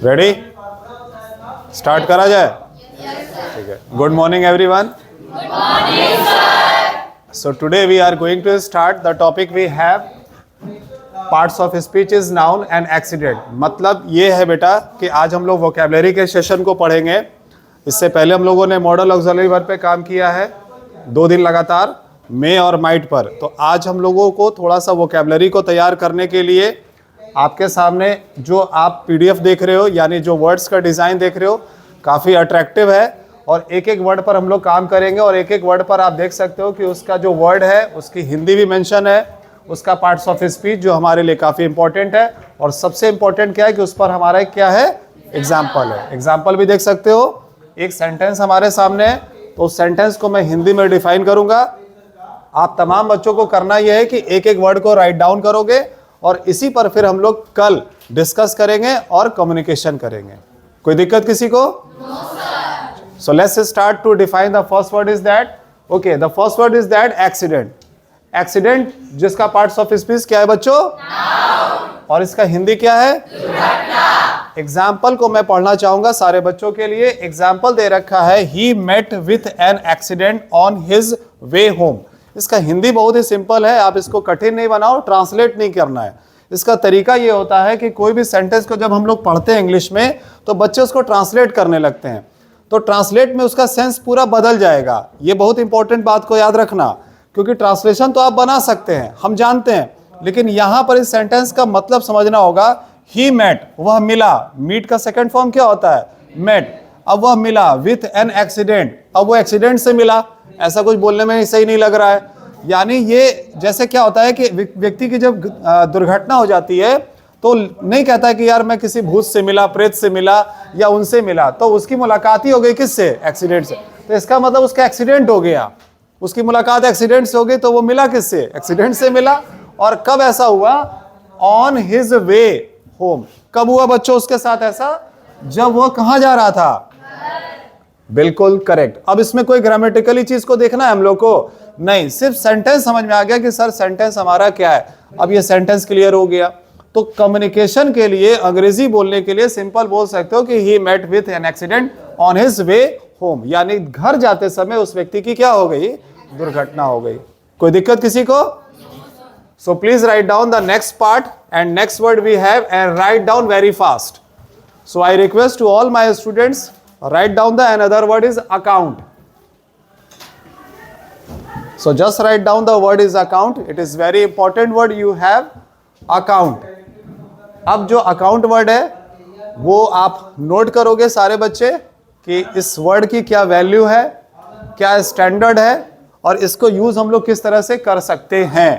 Ready, start करा जाए? ठीक है. Good morning everyone. So today we are going to start the topic we have parts of speech is noun and accident. मतलब ये है बेटा कि आज हम लोग वोकैबुलरी के सेशन को पढ़ेंगे. इससे पहले हम लोगों ने मॉडल ऑक्सिलरी वर्ब पे काम किया है 2 दिन लगातार, मे और माइट पर. तो आज हम लोगों को थोड़ा सा वोकैबुलरी को तैयार करने के लिए आपके सामने जो आप पीडीएफ देख रहे हो, यानी जो वर्ड्स का डिज़ाइन देख रहे हो, काफ़ी अट्रैक्टिव है. और एक एक वर्ड पर हम लोग काम करेंगे और एक एक वर्ड पर आप देख सकते हो कि उसका जो वर्ड है उसकी हिंदी भी मेंशन है, उसका पार्ट्स ऑफ स्पीच जो हमारे लिए काफ़ी इंपॉर्टेंट है. और सबसे इंपॉर्टेंट क्या है कि उस पर हमारा क्या है, एग्जाम्पल है. एग्जाम्पल भी देख सकते हो. एक सेंटेंस हमारे सामने है, तो उस सेंटेंस को मैं हिंदी में डिफाइन करूंगा. आप तमाम बच्चों को करना यह है कि एक एक वर्ड को राइट डाउन करोगे और इसी पर फिर हम लोग कल डिस्कस करेंगे और कम्युनिकेशन करेंगे. कोई दिक्कत किसी को? So let's start to define. The first word is that, okay, the first word is that accident. Accident जिसका parts of speech क्या है बच्चों? Noun. और इसका हिंदी क्या है? दुर्घटना. एग्जाम्पल को मैं पढ़ना चाहूंगा सारे बच्चों के लिए. एग्जाम्पल दे रखा है, he met with an accident on his way home. इसका हिंदी बहुत ही सिंपल है, आप इसको कठिन नहीं बनाओ, ट्रांसलेट नहीं करना है. इसका तरीका ये होता है कि कोई भी सेंटेंस को जब हम लोग पढ़ते हैं इंग्लिश में तो बच्चे उसको ट्रांसलेट करने लगते हैं, तो ट्रांसलेट में उसका सेंस पूरा बदल जाएगा. ये बहुत इंपॉर्टेंट बात को याद रखना, क्योंकि ट्रांसलेशन तो आप बना सकते हैं, हम जानते हैं, लेकिन यहाँ पर इस सेंटेंस का मतलब समझना होगा. ही मेट, वह मिला. मीट का सेकंड फॉर्म क्या होता है? मेट. अब वह मिला विथ एन एक्सीडेंट. अब वो एक्सीडेंट से मिला. ऐसा कुछ बोलने में सही नहीं लग रहा है. यानी ये जैसे क्या होता है कि व्यक्ति की जब दुर्घटना हो जाती है तो नहीं कहता है कि यार मैं किसी भूत से मिला, प्रेत से मिला या उनसे मिला, तो उसकी मुलाकात ही हो गई किससे? एक्सीडेंट से. तो इसका मतलब उसका एक्सीडेंट हो गया, उसकी मुलाकात एक्सीडेंट से हो गई, तो वो मिला किससे? एक्सीडेंट से मिला. और कब ऐसा हुआ? On his way home. कब हुआ बच्चों उसके साथ ऐसा? जब वो कहाँ जा रहा था? बिल्कुल करेक्ट. अब इसमें कोई ग्रामेटिकली चीज को देखना है हम लोग को? नहीं, सिर्फ सेंटेंस समझ में आ गया कि सर सेंटेंस हमारा क्या है. अब ये सेंटेंस क्लियर हो गया. तो कम्युनिकेशन के लिए, अंग्रेजी बोलने के लिए सिंपल बोल सकते हो कि he met with an accident on his way home. यानी घर जाते समय उस व्यक्ति की क्या हो गई? दुर्घटना हो गई. कोई दिक्कत किसी को? So please write down the next part and next word we have and write down very fast. So I request to all my students, write down the another word is account. So just write down the word is account. It is very important word. You have account. अब जो account word है वो आप note करोगे सारे बच्चे कि इस वर्ड की क्या वैल्यू है, क्या स्टैंडर्ड है और इसको यूज हम लोग किस तरह से कर सकते हैं.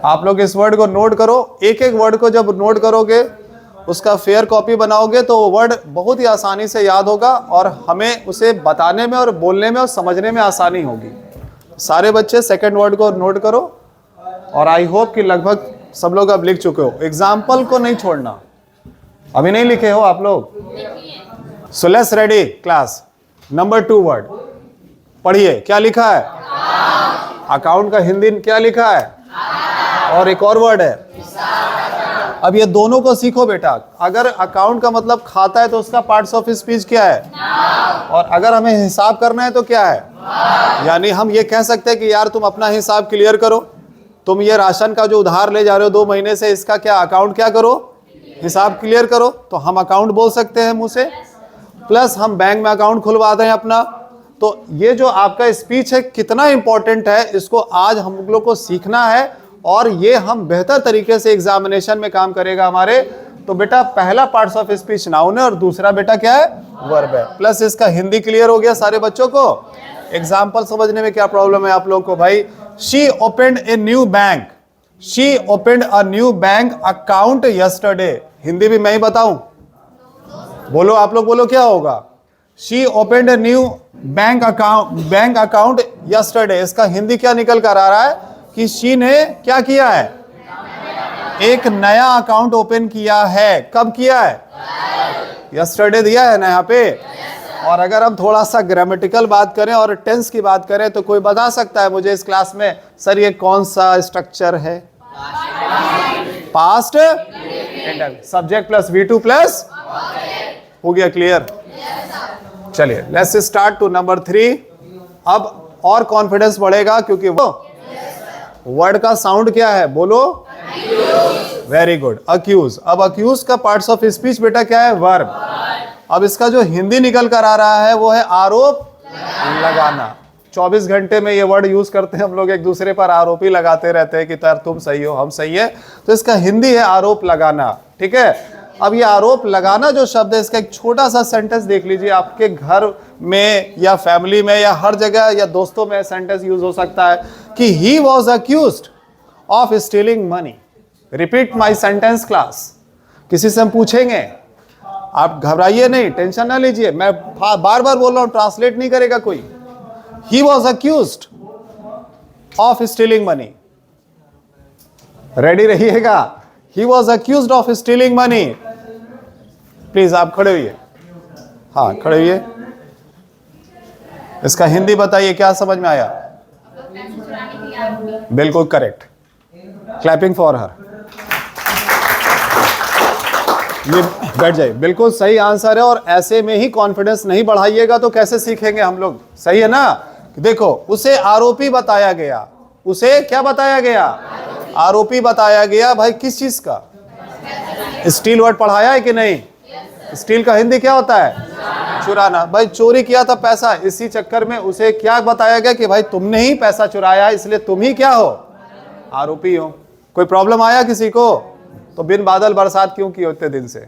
आप लोग इस वर्ड को नोट करो. एक एक वर्ड को जब नोट करोगे, उसका फेयर कॉपी बनाओगे तो वो वर्ड बहुत ही आसानी से याद होगा और हमें उसे बताने में और बोलने में और समझने में आसानी होगी. सारे बच्चे सेकंड वर्ड को नोट करो और आई होप कि लगभग सब लोग अब लिख चुके हो. एग्जाम्पल को नहीं छोड़ना. अभी नहीं लिखे हो आप लोग? So let's ready class. Number 2 word पढ़िए. क्या लिखा है? अकाउंट का हिंदी क्या लिखा है? और एक और वर्ड है. अब ये दोनों को सीखो बेटा. अगर अकाउंट का मतलब खाता है तो उसका पार्ट्स ऑफ स्पीच क्या है? और अगर हमें हिसाब करना है तो क्या है? यानी हम ये कह सकते हैं कि यार तुम अपना हिसाब क्लियर करो. तुम ये राशन का जो उधार ले जा रहे हो 2 महीने से, इसका क्या अकाउंट क्या करो? हिसाब क्लियर करो. तो हम अकाउंट बोल सकते हैं मुंह से. प्लस हम बैंक में अकाउंट खुलवाते हैं अपना. तो ये जो आपका स्पीच है कितना इंपॉर्टेंट है, इसको आज हम लोग को सीखना है और ये हम बेहतर तरीके से एग्जामिनेशन में काम करेगा हमारे. तो बेटा पहला पार्ट्स ऑफ स्पीच नाउन है और दूसरा बेटा क्या है? वर्ब है. प्लस इसका हिंदी क्लियर हो गया सारे बच्चों को. एग्जाम्पल समझने में क्या प्रॉब्लम है आप लोग को भाई? She opened a new bank. She opened a new bank account yesterday. Hindi भी मैं ही बताऊं? बोलो आप लोग, बोलो क्या होगा? She opened a new bank account yesterday. इसका हिंदी क्या निकल कर आ रहा है कि शी ने क्या किया है? एक नया अकाउंट ओपन किया है. कब किया है? यस्टरडे दिया है ना यहाँ पे. और अगर हम थोड़ा सा ग्रामेटिकल बात करें और टेंस की बात करें तो कोई बता सकता है मुझे इस क्लास में, सर ये कौन सा स्ट्रक्चर है? Past indefinite, subject plus V2 plus, हो गया क्लियर? चलिए लेट्स स्टार्ट टू नंबर 3। अब और कॉन्फिडेंस बढ़ेगा क्योंकि वो वर्ड का साउंड क्या है, बोलो? Very good, accuse. अब अक्यूज का पार्ट्स ऑफ स्पीच बेटा क्या है, वर्ब। अब इसका जो हिंदी निकल कर आ रहा है वो है आरोप लगाना। 24 घंटे में ये वर्ड यूज करते हैं हम लोग, एक दूसरे पर आरोप ही लगाते रहते हैं कि यार तुम सही हो हम सही है, तो इसका हिंदी है आरोप लगाना। ठीक है, अब ये आरोप लगाना जो शब्द है इसका एक छोटा सा सेंटेंस देख लीजिए। आपके घर में या फैमिली में या हर जगह या दोस्तों में सेंटेंस यूज हो सकता है कि ही was accused of stealing money. Repeat my sentence class. किसी से हम पूछेंगे, आप घबराइए नहीं, टेंशन ना लीजिए, मैं बार बार बोल रहा हूं, ट्रांसलेट नहीं करेगा कोई। He was accused of stealing money, ready रहिएगा। He was accused of stealing money. Please आप खड़े होइए, हाँ खड़े होइए। इसका हिंदी बताइए, क्या समझ में आया? बिल्कुल करेक्ट, क्लैपिंग फॉर हर। ये बैठ जाइए, बिल्कुल सही आंसर है। और ऐसे में ही कॉन्फिडेंस नहीं बढ़ाइएगा तो कैसे सीखेंगे हम लोग, सही है ना? देखो, उसे आरोपी बताया गया। उसे क्या बताया गया? आरोपी बताया गया। भाई किस चीज का? स्टील वर्ड पढ़ाया है कि नहीं? स्टील का हिंदी क्या होता है? चुराना। भाई चोरी किया था पैसा, इसी चक्कर में उसे क्या बताया गया कि भाई तुमने ही पैसा चुराया, इसलिए तुम ही क्या हो? आरोपी हो। कोई प्रॉब्लम आया किसी को? तो बिन बादल बरसात क्यों की होते दिन से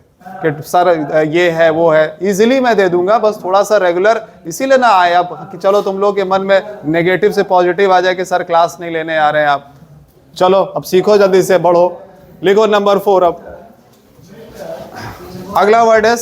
कि सर ये है वो है, इजीली मैं दे दूंगा, बस थोड़ा सा रेगुलर इसीलिए ना आए आप कि चलो तुम लोग के मन में नेगेटिव से पॉजिटिव आ जाए कि सर क्लास नहीं लेने आ रहे हैं आप। चलो अब सीखो, जल्दी से बढ़ो। लिखो नंबर 4। अब अगला वर्ड है